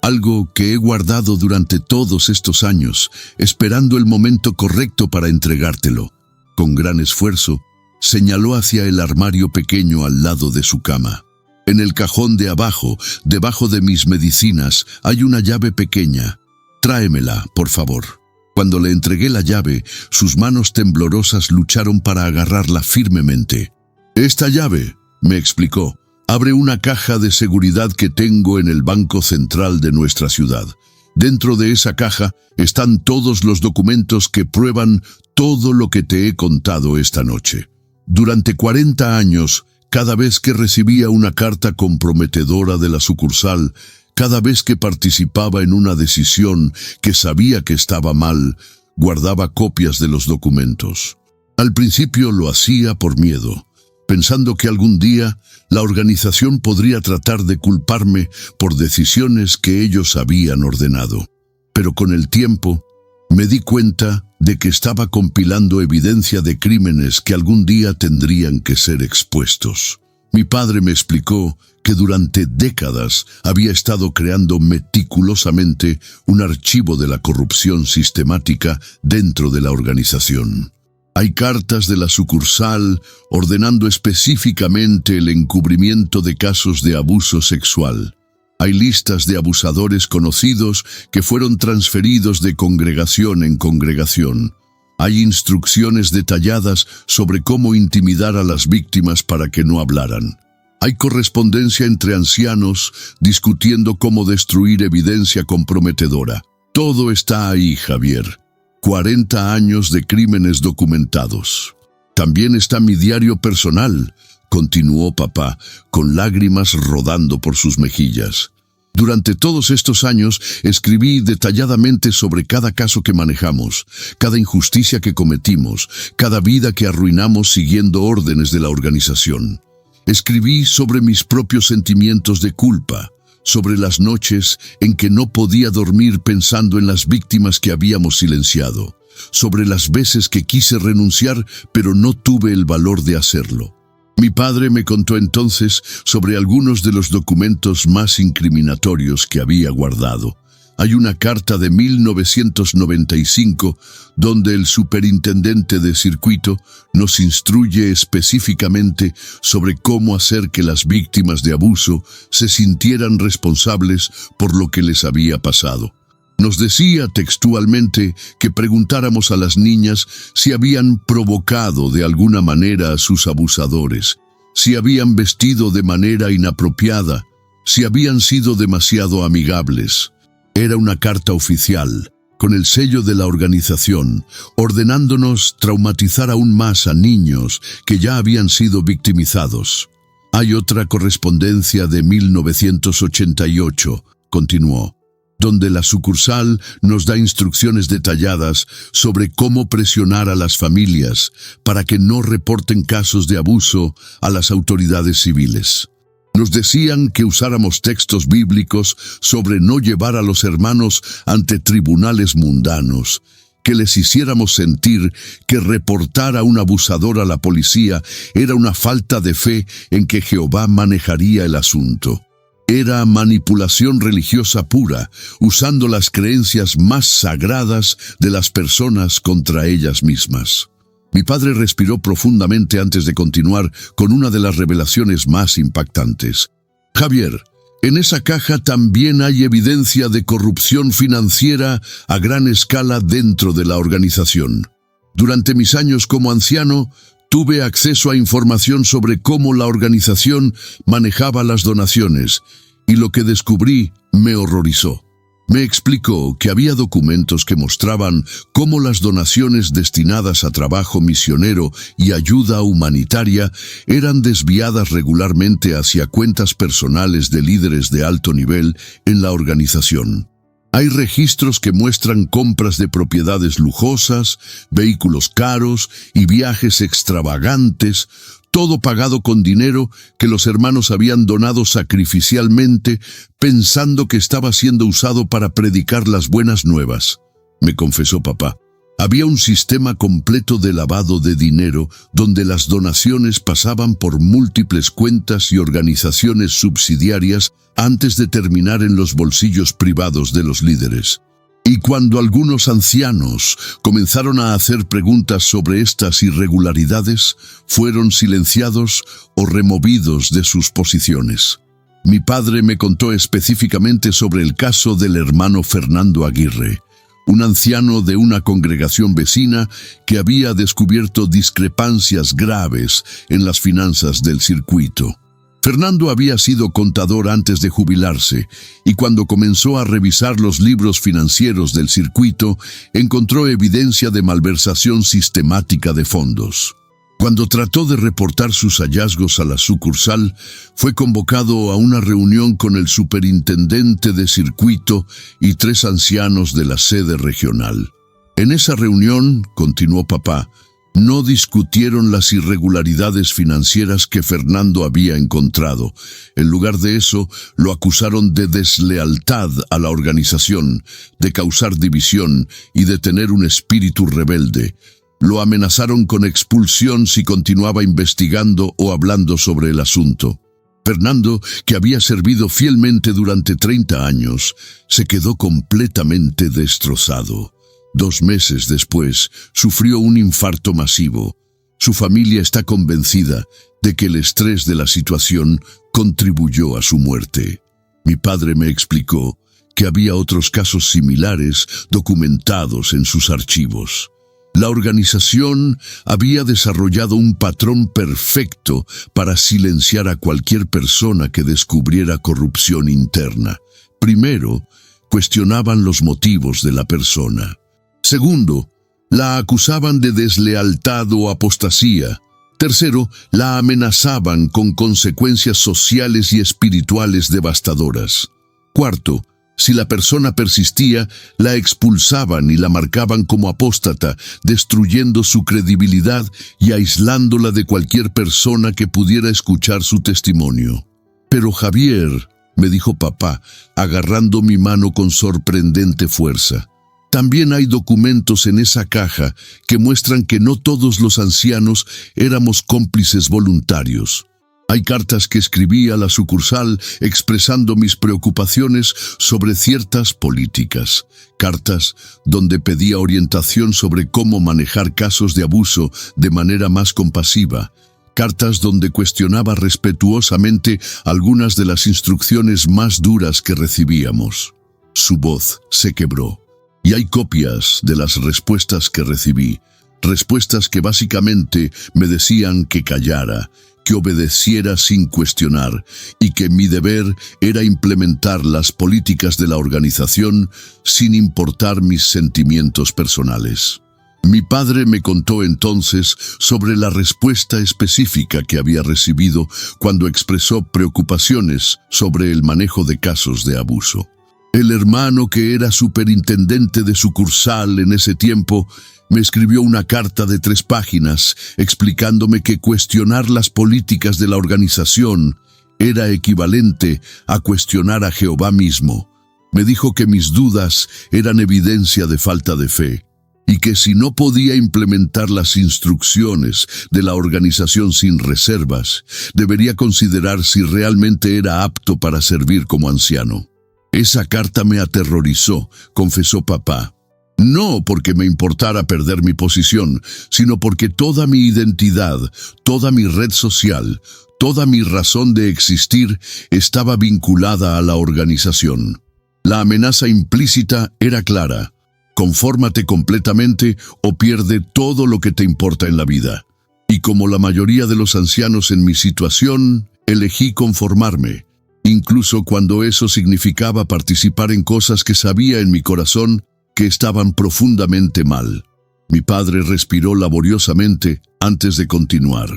Algo que he guardado durante todos estos años, esperando el momento correcto para entregártelo». Con gran esfuerzo, señaló hacia el armario pequeño al lado de su cama. «En el cajón de abajo, debajo de mis medicinas, hay una llave pequeña. Tráemela, por favor». Cuando le entregué la llave, sus manos temblorosas lucharon para agarrarla firmemente. «Esta llave», me explicó, «abre una caja de seguridad que tengo en el banco central de nuestra ciudad. Dentro de esa caja están todos los documentos que prueban todo lo que te he contado esta noche». Durante 40 años, cada vez que recibía una carta comprometedora de la sucursal, cada vez que participaba en una decisión que sabía que estaba mal, guardaba copias de los documentos. Al principio lo hacía por miedo, pensando que algún día la organización podría tratar de culparme por decisiones que ellos habían ordenado. Pero con el tiempo, me di cuenta de que estaba compilando evidencia de crímenes que algún día tendrían que ser expuestos. Mi padre me explicó que durante décadas había estado creando meticulosamente un archivo de la corrupción sistemática dentro de la organización. Hay cartas de la sucursal ordenando específicamente el encubrimiento de casos de abuso sexual. Hay listas de abusadores conocidos que fueron transferidos de congregación en congregación. Hay instrucciones detalladas sobre cómo intimidar a las víctimas para que no hablaran. Hay correspondencia entre ancianos discutiendo cómo destruir evidencia comprometedora. Todo está ahí, Javier. 40 años de crímenes documentados. También está mi diario personal, continuó papá, con lágrimas rodando por sus mejillas. Durante todos estos años escribí detalladamente sobre cada caso que manejamos, cada injusticia que cometimos, cada vida que arruinamos siguiendo órdenes de la organización. Escribí sobre mis propios sentimientos de culpa, sobre las noches en que no podía dormir pensando en las víctimas que habíamos silenciado, sobre las veces que quise renunciar pero no tuve el valor de hacerlo. Mi padre me contó entonces sobre algunos de los documentos más incriminatorios que había guardado. Hay una carta de 1995 donde el superintendente de circuito nos instruye específicamente sobre cómo hacer que las víctimas de abuso se sintieran responsables por lo que les había pasado. Nos decía textualmente que preguntáramos a las niñas si habían provocado de alguna manera a sus abusadores, si habían vestido de manera inapropiada, si habían sido demasiado amigables. Era una carta oficial, con el sello de la organización, ordenándonos traumatizar aún más a niños que ya habían sido victimizados. Hay otra correspondencia de 1988, continuó, donde la sucursal nos da instrucciones detalladas sobre cómo presionar a las familias para que no reporten casos de abuso a las autoridades civiles. Nos decían que usáramos textos bíblicos sobre no llevar a los hermanos ante tribunales mundanos, que les hiciéramos sentir que reportar a un abusador a la policía era una falta de fe en que Jehová manejaría el asunto. Era manipulación religiosa pura, usando las creencias más sagradas de las personas contra ellas mismas. Mi padre respiró profundamente antes de continuar con una de las revelaciones más impactantes. Javier, en esa caja también hay evidencia de corrupción financiera a gran escala dentro de la organización. Durante mis años como anciano, tuve acceso a información sobre cómo la organización manejaba las donaciones, y lo que descubrí me horrorizó. Me explicó que había documentos que mostraban cómo las donaciones destinadas a trabajo misionero y ayuda humanitaria eran desviadas regularmente hacia cuentas personales de líderes de alto nivel en la organización. Hay registros que muestran compras de propiedades lujosas, vehículos caros y viajes extravagantes, todo pagado con dinero que los hermanos habían donado sacrificialmente, pensando que estaba siendo usado para predicar las buenas nuevas. Me confesó papá. Había un sistema completo de lavado de dinero donde las donaciones pasaban por múltiples cuentas y organizaciones subsidiarias antes de terminar en los bolsillos privados de los líderes. Y cuando algunos ancianos comenzaron a hacer preguntas sobre estas irregularidades, fueron silenciados o removidos de sus posiciones. Mi padre me contó específicamente sobre el caso del hermano Fernando Aguirre, un anciano de una congregación vecina que había descubierto discrepancias graves en las finanzas del circuito. Fernando había sido contador antes de jubilarse y cuando comenzó a revisar los libros financieros del circuito, encontró evidencia de malversación sistemática de fondos. Cuando trató de reportar sus hallazgos a la sucursal, fue convocado a una reunión con el superintendente de circuito y 3 ancianos de la sede regional. En esa reunión, continuó papá, no discutieron las irregularidades financieras que Fernando había encontrado. En lugar de eso, lo acusaron de deslealtad a la organización, de causar división y de tener un espíritu rebelde. Lo amenazaron con expulsión si continuaba investigando o hablando sobre el asunto. Fernando, que había servido fielmente durante 30 años, se quedó completamente destrozado. 2 meses después, sufrió un infarto masivo. Su familia está convencida de que el estrés de la situación contribuyó a su muerte. Mi padre me explicó que había otros casos similares documentados en sus archivos. La organización había desarrollado un patrón perfecto para silenciar a cualquier persona que descubriera corrupción interna. Primero, cuestionaban los motivos de la persona. Segundo, la acusaban de deslealtad o apostasía. Tercero, la amenazaban con consecuencias sociales y espirituales devastadoras. Cuarto, si la persona persistía, la expulsaban y la marcaban como apóstata, destruyendo su credibilidad y aislándola de cualquier persona que pudiera escuchar su testimonio. Pero Javier, me dijo papá, agarrando mi mano con sorprendente fuerza, también hay documentos en esa caja que muestran que no todos los ancianos éramos cómplices voluntarios. Hay cartas que escribí a la sucursal expresando mis preocupaciones sobre ciertas políticas. Cartas donde pedía orientación sobre cómo manejar casos de abuso de manera más compasiva. Cartas donde cuestionaba respetuosamente algunas de las instrucciones más duras que recibíamos. Su voz se quebró. Y hay copias de las respuestas que recibí, respuestas que básicamente me decían que callara, que obedeciera sin cuestionar y que mi deber era implementar las políticas de la organización sin importar mis sentimientos personales. Mi padre me contó entonces sobre la respuesta específica que había recibido cuando expresó preocupaciones sobre el manejo de casos de abuso. El hermano, que era superintendente de sucursal en ese tiempo, me escribió una carta de 3 páginas explicándome que cuestionar las políticas de la organización era equivalente a cuestionar a Jehová mismo. Me dijo que mis dudas eran evidencia de falta de fe y que si no podía implementar las instrucciones de la organización sin reservas, debería considerar si realmente era apto para servir como anciano. Esa carta me aterrorizó, confesó papá. No porque me importara perder mi posición, sino porque toda mi identidad, toda mi red social, toda mi razón de existir estaba vinculada a la organización. La amenaza implícita era clara: confórmate completamente o pierde todo lo que te importa en la vida. Y como la mayoría de los ancianos en mi situación, elegí conformarme, incluso cuando eso significaba participar en cosas que sabía en mi corazón que estaban profundamente mal. Mi padre respiró laboriosamente antes de continuar.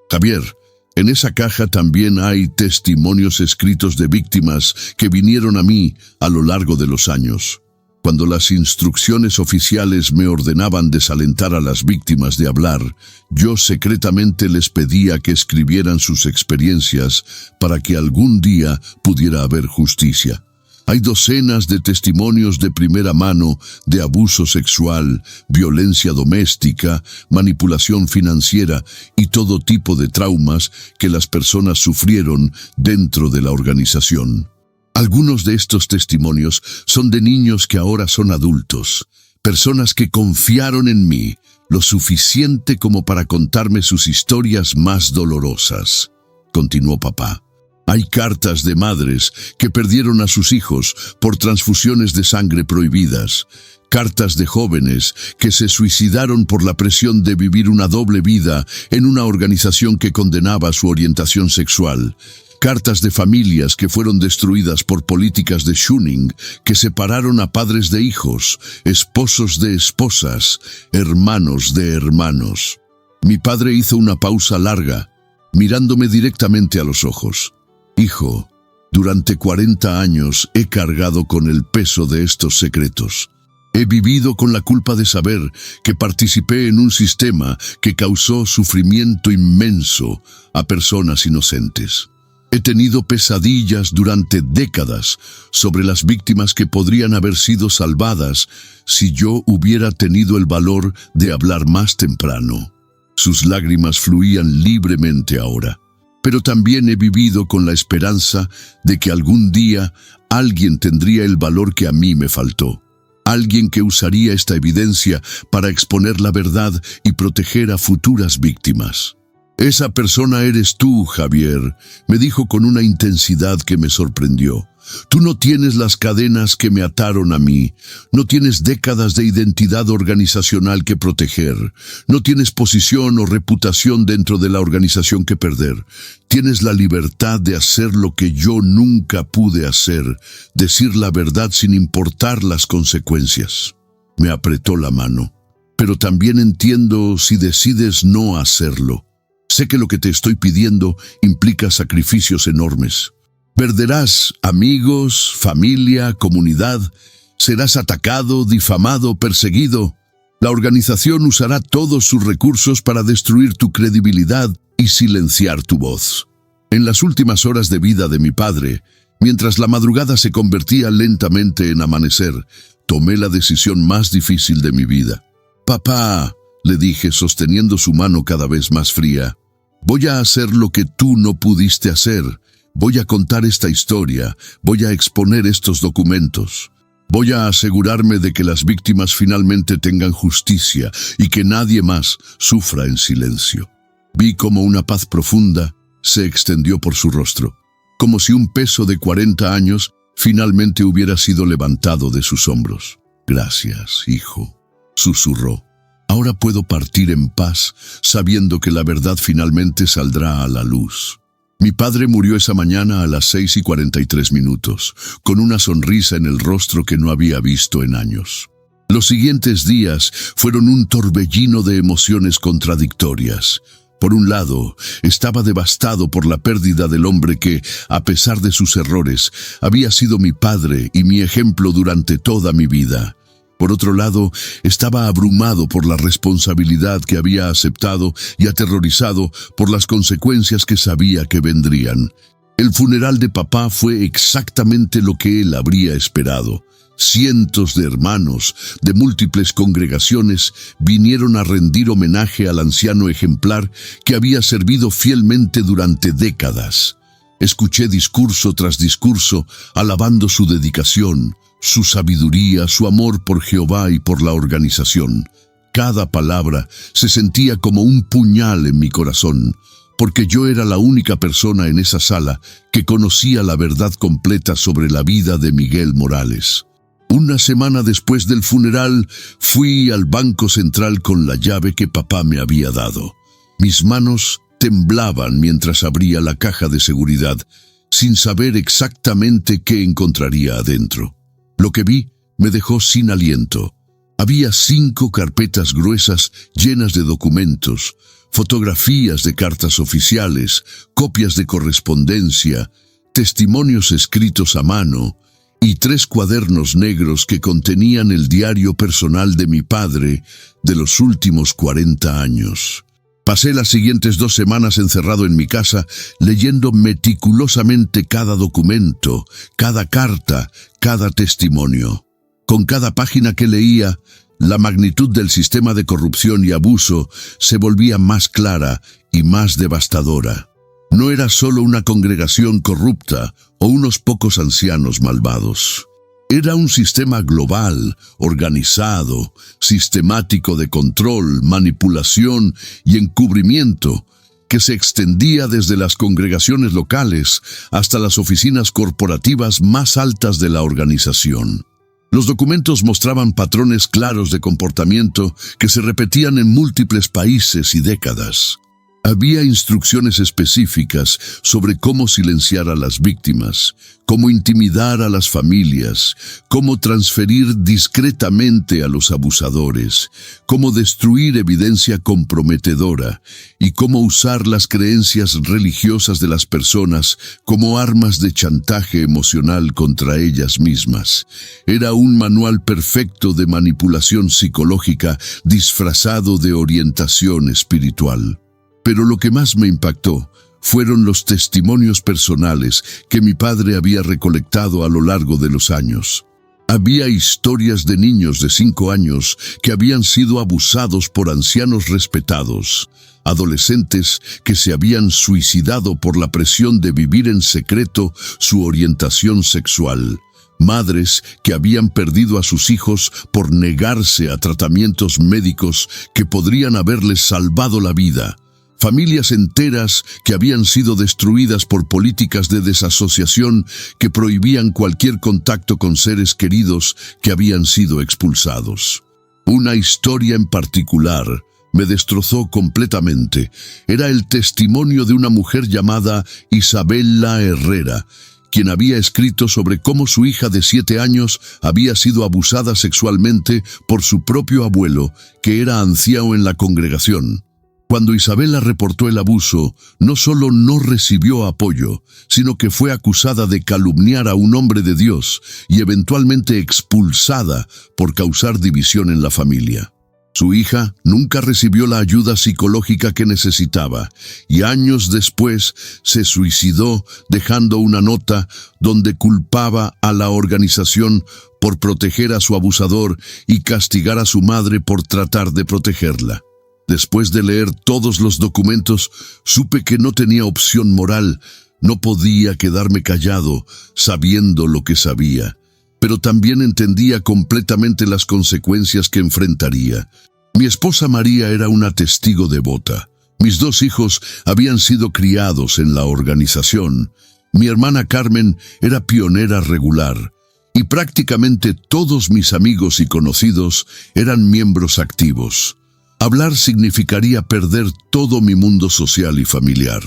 Javier, en esa caja también hay testimonios escritos de víctimas que vinieron a mí a lo largo de los años. Cuando las instrucciones oficiales me ordenaban desalentar a las víctimas de hablar, yo secretamente les pedía que escribieran sus experiencias para que algún día pudiera haber justicia. Hay docenas de testimonios de primera mano de abuso sexual, violencia doméstica, manipulación financiera y todo tipo de traumas que las personas sufrieron dentro de la organización. Algunos de estos testimonios son de niños que ahora son adultos, personas que confiaron en mí lo suficiente como para contarme sus historias más dolorosas. Continuó papá. Hay cartas de madres que perdieron a sus hijos por transfusiones de sangre prohibidas, cartas de jóvenes que se suicidaron por la presión de vivir una doble vida en una organización que condenaba su orientación sexual, cartas de familias que fueron destruidas por políticas de shunning que separaron a padres de hijos, esposos de esposas, hermanos de hermanos. Mi padre hizo una pausa larga, mirándome directamente a los ojos. Hijo, durante 40 años he cargado con el peso de estos secretos. He vivido con la culpa de saber que participé en un sistema que causó sufrimiento inmenso a personas inocentes. He tenido pesadillas durante décadas sobre las víctimas que podrían haber sido salvadas si yo hubiera tenido el valor de hablar más temprano. Sus lágrimas fluían libremente ahora. Pero también he vivido con la esperanza de que algún día alguien tendría el valor que a mí me faltó. Alguien que usaría esta evidencia para exponer la verdad y proteger a futuras víctimas. Esa persona eres tú, Javier, me dijo con una intensidad que me sorprendió. Tú no tienes las cadenas que me ataron a mí, no tienes décadas de identidad organizacional que proteger, no tienes posición o reputación dentro de la organización que perder. Tienes la libertad de hacer lo que yo nunca pude hacer, decir la verdad sin importar las consecuencias. Me apretó la mano, pero también entiendo si decides no hacerlo. Sé que lo que te estoy pidiendo implica sacrificios enormes. Perderás amigos, familia, comunidad, serás atacado, difamado, perseguido. La organización usará todos sus recursos para destruir tu credibilidad y silenciar tu voz. En las últimas horas de vida de mi padre, mientras la madrugada se convertía lentamente en amanecer, tomé la decisión más difícil de mi vida. Papá, le dije sosteniendo su mano cada vez más fría, voy a hacer lo que tú no pudiste hacer. Voy a contar esta historia, voy a exponer estos documentos. Voy a asegurarme de que las víctimas finalmente tengan justicia y que nadie más sufra en silencio. Vi como una paz profunda se extendió por su rostro, como si un peso de 40 años finalmente hubiera sido levantado de sus hombros. Gracias, hijo, susurró. Ahora puedo partir en paz, sabiendo que la verdad finalmente saldrá a la luz. Mi padre murió esa mañana a las 6:43, con una sonrisa en el rostro que no había visto en años. Los siguientes días fueron un torbellino de emociones contradictorias. Por un lado, estaba devastado por la pérdida del hombre que, a pesar de sus errores, había sido mi padre y mi ejemplo durante toda mi vida. Por otro lado, estaba abrumado por la responsabilidad que había aceptado y aterrorizado por las consecuencias que sabía que vendrían. El funeral de papá fue exactamente lo que él habría esperado. Cientos de hermanos de múltiples congregaciones vinieron a rendir homenaje al anciano ejemplar que había servido fielmente durante décadas. Escuché discurso tras discurso alabando su dedicación, su sabiduría, su amor por Jehová y por la organización. Cada palabra se sentía como un puñal en mi corazón, porque yo era la única persona en esa sala que conocía la verdad completa sobre la vida de Miguel Morales. Una semana después del funeral, fui al Banco Central con la llave que papá me había dado. Mis manos temblaban mientras abría la caja de seguridad, sin saber exactamente qué encontraría adentro. Lo que vi me dejó sin aliento. Había 5 carpetas gruesas llenas de documentos, fotografías de cartas oficiales, copias de correspondencia, testimonios escritos a mano y 3 cuadernos negros que contenían el diario personal de mi padre de los últimos 40 años. Pasé las siguientes 2 semanas encerrado en mi casa, leyendo meticulosamente cada documento, cada carta, cada testimonio. Con cada página que leía, la magnitud del sistema de corrupción y abuso se volvía más clara y más devastadora. No era solo una congregación corrupta o unos pocos ancianos malvados. Era un sistema global, organizado, sistemático de control, manipulación y encubrimiento, que se extendía desde las congregaciones locales hasta las oficinas corporativas más altas de la organización. Los documentos mostraban patrones claros de comportamiento que se repetían en múltiples países y décadas. Había instrucciones específicas sobre cómo silenciar a las víctimas, cómo intimidar a las familias, cómo transferir discretamente a los abusadores, cómo destruir evidencia comprometedora y cómo usar las creencias religiosas de las personas como armas de chantaje emocional contra ellas mismas. Era un manual perfecto de manipulación psicológica disfrazado de orientación espiritual. Pero lo que más me impactó fueron los testimonios personales que mi padre había recolectado a lo largo de los años. Había historias de niños de 5 años que habían sido abusados por ancianos respetados, adolescentes que se habían suicidado por la presión de vivir en secreto su orientación sexual, madres que habían perdido a sus hijos por negarse a tratamientos médicos que podrían haberles salvado la vida, familias enteras que habían sido destruidas por políticas de desasociación que prohibían cualquier contacto con seres queridos que habían sido expulsados. Una historia en particular me destrozó completamente. Era el testimonio de una mujer llamada Isabela Herrera, quien había escrito sobre cómo su hija de 7 años había sido abusada sexualmente por su propio abuelo, que era anciano en la congregación. Cuando Isabela reportó el abuso, no solo no recibió apoyo, sino que fue acusada de calumniar a un hombre de Dios y eventualmente expulsada por causar división en la familia. Su hija nunca recibió la ayuda psicológica que necesitaba y años después se suicidó dejando una nota donde culpaba a la organización por proteger a su abusador y castigar a su madre por tratar de protegerla. Después de leer todos los documentos, supe que no tenía opción moral. No podía quedarme callado, sabiendo lo que sabía. Pero también entendía completamente las consecuencias que enfrentaría. Mi esposa María era una testigo devota. Mis 2 hijos habían sido criados en la organización. Mi hermana Carmen era pionera regular. Y prácticamente todos mis amigos y conocidos eran miembros activos. Hablar significaría perder todo mi mundo social y familiar.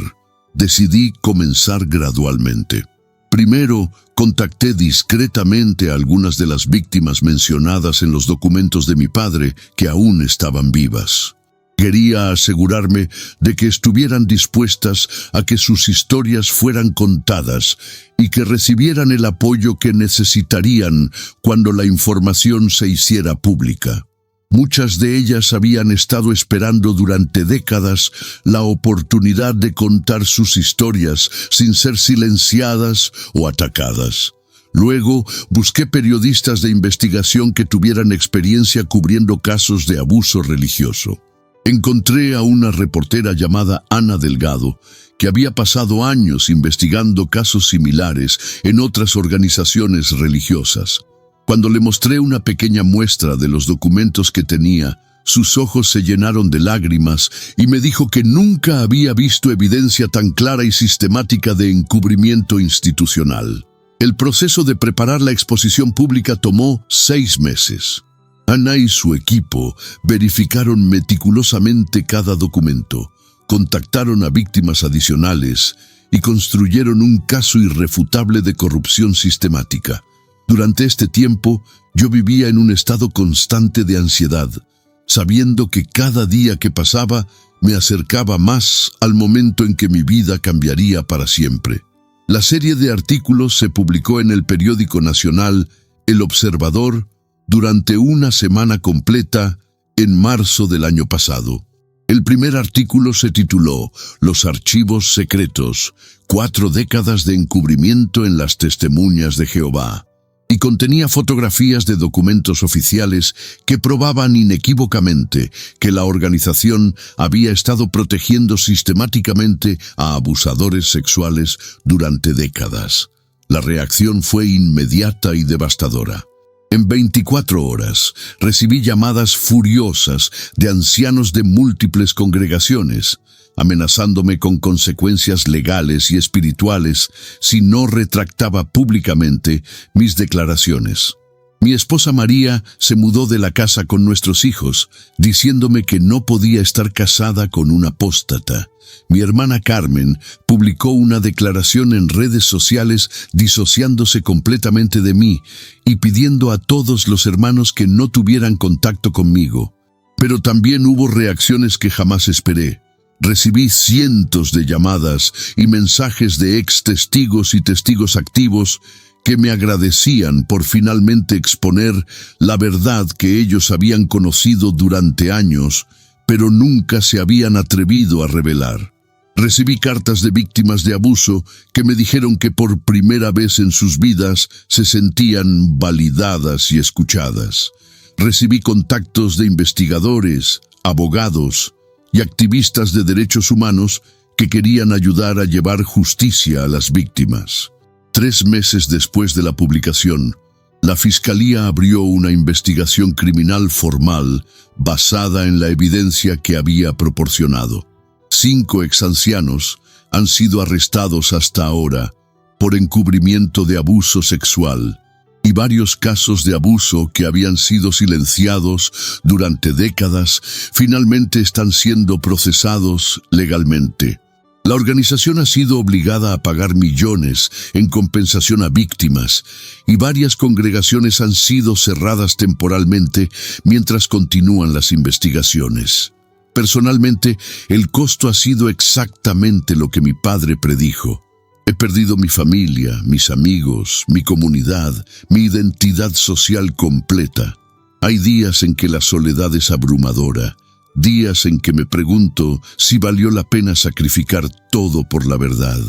Decidí comenzar gradualmente. Primero, contacté discretamente a algunas de las víctimas mencionadas en los documentos de mi padre que aún estaban vivas. Quería asegurarme de que estuvieran dispuestas a que sus historias fueran contadas y que recibieran el apoyo que necesitarían cuando la información se hiciera pública. Muchas de ellas habían estado esperando durante décadas la oportunidad de contar sus historias sin ser silenciadas o atacadas. Luego, busqué periodistas de investigación que tuvieran experiencia cubriendo casos de abuso religioso. Encontré a una reportera llamada Ana Delgado, que había pasado años investigando casos similares en otras organizaciones religiosas. Cuando le mostré una pequeña muestra de los documentos que tenía, sus ojos se llenaron de lágrimas y me dijo que nunca había visto evidencia tan clara y sistemática de encubrimiento institucional. El proceso de preparar la exposición pública tomó 6 meses. Ana y su equipo verificaron meticulosamente cada documento, contactaron a víctimas adicionales y construyeron un caso irrefutable de corrupción sistemática. Durante este tiempo, yo vivía en un estado constante de ansiedad, sabiendo que cada día que pasaba me acercaba más al momento en que mi vida cambiaría para siempre. La serie de artículos se publicó en el periódico nacional El Observador durante una semana completa en marzo del año pasado. El primer artículo se tituló Los archivos secretos, 4 décadas de encubrimiento en las testimonias de Jehová, y contenía fotografías de documentos oficiales que probaban inequívocamente que la organización había estado protegiendo sistemáticamente a abusadores sexuales durante décadas. La reacción fue inmediata y devastadora. En 24 horas, recibí llamadas furiosas de ancianos de múltiples congregaciones, amenazándome con consecuencias legales y espirituales si no retractaba públicamente mis declaraciones. Mi esposa María se mudó de la casa con nuestros hijos, diciéndome que no podía estar casada con un apóstata. Mi hermana Carmen publicó una declaración en redes sociales disociándose completamente de mí y pidiendo a todos los hermanos que no tuvieran contacto conmigo. Pero también hubo reacciones que jamás esperé. Recibí cientos de llamadas y mensajes de ex testigos y testigos activos que me agradecían por finalmente exponer la verdad que ellos habían conocido durante años, pero nunca se habían atrevido a revelar. Recibí cartas de víctimas de abuso que me dijeron que por primera vez en sus vidas se sentían validadas y escuchadas. Recibí contactos de investigadores, abogados y activistas de derechos humanos que querían ayudar a llevar justicia a las víctimas. 3 meses después de la publicación, la Fiscalía abrió una investigación criminal formal basada en la evidencia que había proporcionado. 5 exancianos han sido arrestados hasta ahora por encubrimiento de abuso sexual y varios casos de abuso que habían sido silenciados durante décadas finalmente están siendo procesados legalmente. La organización ha sido obligada a pagar millones en compensación a víctimas y varias congregaciones han sido cerradas temporalmente mientras continúan las investigaciones. Personalmente, el costo ha sido exactamente lo que mi padre predijo. He perdido mi familia, mis amigos, mi comunidad, mi identidad social completa. Hay días en que la soledad es abrumadora. Días en que me pregunto si valió la pena sacrificar todo por la verdad.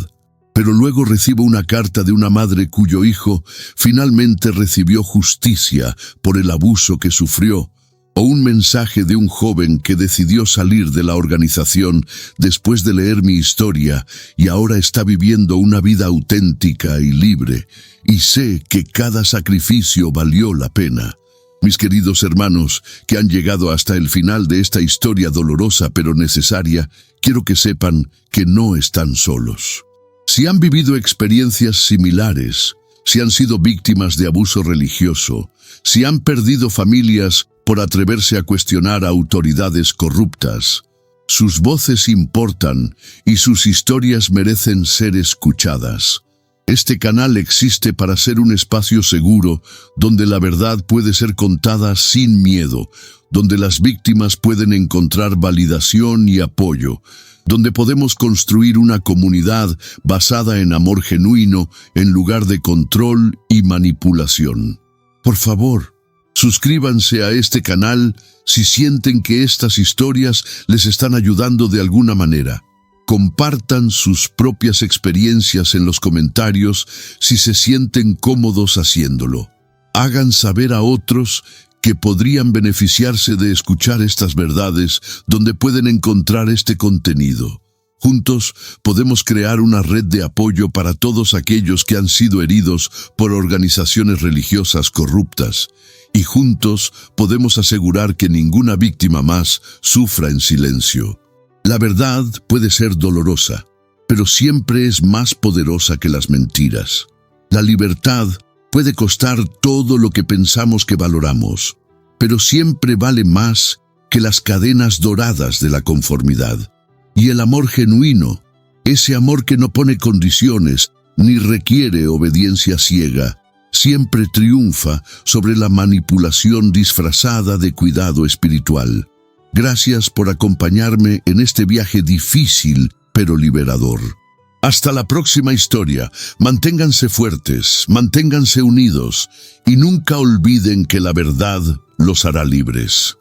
Pero luego recibo una carta de una madre cuyo hijo finalmente recibió justicia por el abuso que sufrió, o un mensaje de un joven que decidió salir de la organización después de leer mi historia y ahora está viviendo una vida auténtica y libre, y sé que cada sacrificio valió la pena. Mis queridos hermanos, que han llegado hasta el final de esta historia dolorosa pero necesaria, quiero que sepan que no están solos. Si han vivido experiencias similares, si han sido víctimas de abuso religioso, si han perdido familias por atreverse a cuestionar a autoridades corruptas. Sus voces importan y sus historias merecen ser escuchadas. Este canal existe para ser un espacio seguro donde la verdad puede ser contada sin miedo, donde las víctimas pueden encontrar validación y apoyo, donde podemos construir una comunidad basada en amor genuino en lugar de control y manipulación. Por favor, suscríbanse a este canal si sienten que estas historias les están ayudando de alguna manera. Compartan sus propias experiencias en los comentarios si se sienten cómodos haciéndolo. Hagan saber a otros que podrían beneficiarse de escuchar estas verdades donde pueden encontrar este contenido. Juntos podemos crear una red de apoyo para todos aquellos que han sido heridos por organizaciones religiosas corruptas. Y juntos podemos asegurar que ninguna víctima más sufra en silencio. La verdad puede ser dolorosa, pero siempre es más poderosa que las mentiras. La libertad puede costar todo lo que pensamos que valoramos, pero siempre vale más que las cadenas doradas de la conformidad. Y el amor genuino, ese amor que no pone condiciones ni requiere obediencia ciega, siempre triunfa sobre la manipulación disfrazada de cuidado espiritual. Gracias por acompañarme en este viaje difícil pero liberador. Hasta la próxima historia. Manténganse fuertes, manténganse unidos y nunca olviden que la verdad los hará libres.